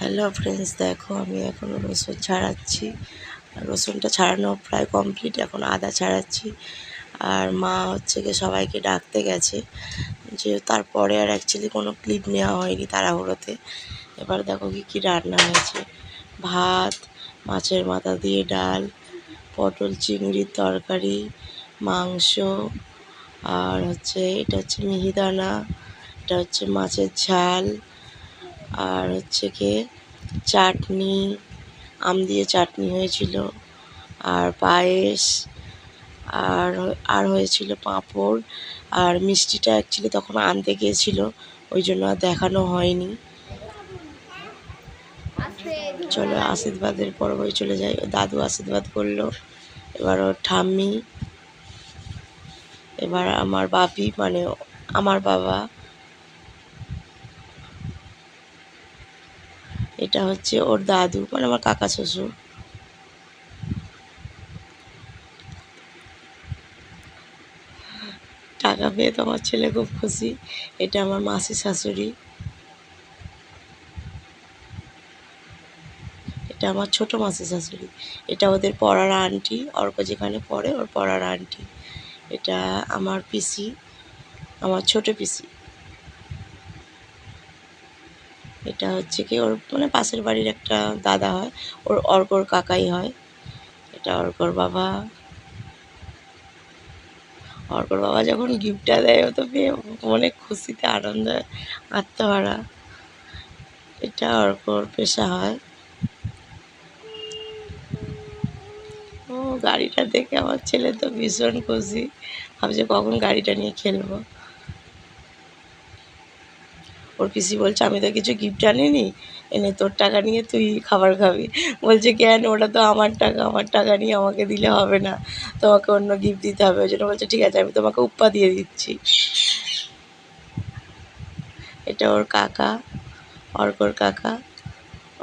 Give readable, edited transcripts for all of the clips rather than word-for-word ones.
Hello friends, দেখো আমি এখন রসুন ছাড়াচ্ছি। রসুনটা ছাড়ানো প্রায় কমপ্লিট, এখন আদা ছাড়াচ্ছি। আর মা হচ্ছে গিয়ে সবাইকে ডাকতে গেছে, যে তারপরে আর অ্যাকচুয়ালি কোনো ক্লিপ নেওয়া হয়নি তাড়াহুড়োতে। এবার দেখো কী রান্না হয়েছে: ভাত, মাছের মাথা দিয়ে ডাল, পটল চিংড়ির তরকারি, মাংস, আর এটা হচ্ছে মিহিদানা, এটা হচ্ছে মাছের ঝাল, আর হচ্ছে কি চাটনি, আম দিয়ে চাটনি হয়েছিল, আর পায়েস, আর হয়েছিল পাঁপড়। আর মিষ্টিটা অ্যাকচুয়ালি তখন আনতে গিয়েছিল, ওই জন্য আর দেখানো হয়নি। চলো আশীর্বাদের পর্বই চলে যাই। দাদু আশীর্বাদ করলো, এবার ওর ঠাম্মি, এবার আমার বাপি মানে আমার বাবা, এটা হচ্ছে ওর দাদু মানে আমার কাকা শ্বশুর। টাকা পেয়ে তো আমার ছেলে খুব খুশি। এটা আমার মাসি শাশুড়ি, এটা আমার ছোটো মাসি শাশুড়ি, এটা ওদের পড়ার আন্টি, অর্ক যেখানে পড়ে ওর পড়ার আন্টি। এটা আমার পিসি, আমার ছোটো পিসি। এটা হচ্ছে কি ওর মানে পাশের বাড়ির একটা দাদা হয়, ওর অর্কর কাকাই হয়। এটা অর্কর বাবা। অর্কর বাবা যখন গিফটটা দেয়, ও তো পেয়ে অনেক খুশিতে আনন্দে আত্মহারা। এটা অর্কর পেশা হয়। ও গাড়িটা দেখে আমার ছেলে তো ভীষণ খুশি, ভাবছে কখন গাড়িটা নিয়ে খেলবো। ওর পিসি বলছে, আমি তো কিছু গিফট আনিনি, এনে তোর টাকা নিয়ে তুই খাবার খাবি। বলছে কেন, ওটা তো আমার টাকা, আমার টাকা নিয়ে আমাকে দিলে হবে না, তোমাকে অন্য গিফট দিতে হবে। ওই জন্য বলছে ঠিক আছে, আমি তোমাকে উপহার দিয়ে দিচ্ছি। এটা ওর কাকা, অর্কর কাকা।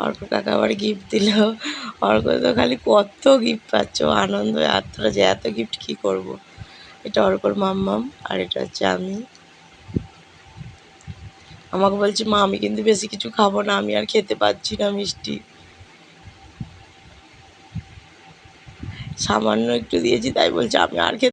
অর্কর কাকা আবার গিফট দিল। অর্ক তো খালি কত গিফট পাচ্ছ, আনন্দ আত্মরা যে এত গিফট কী করবো। এটা অর্কর মাম্মাম, আর এটা হচ্ছে আমি। আমাকে বলছে, মা আমি কিন্তু বেশি কিছু খাবো না, আমি আর খেতে পারছি না মিষ্টি, সামান্য একটু দিয়েছি, তাই বলছে আমি আর খেতে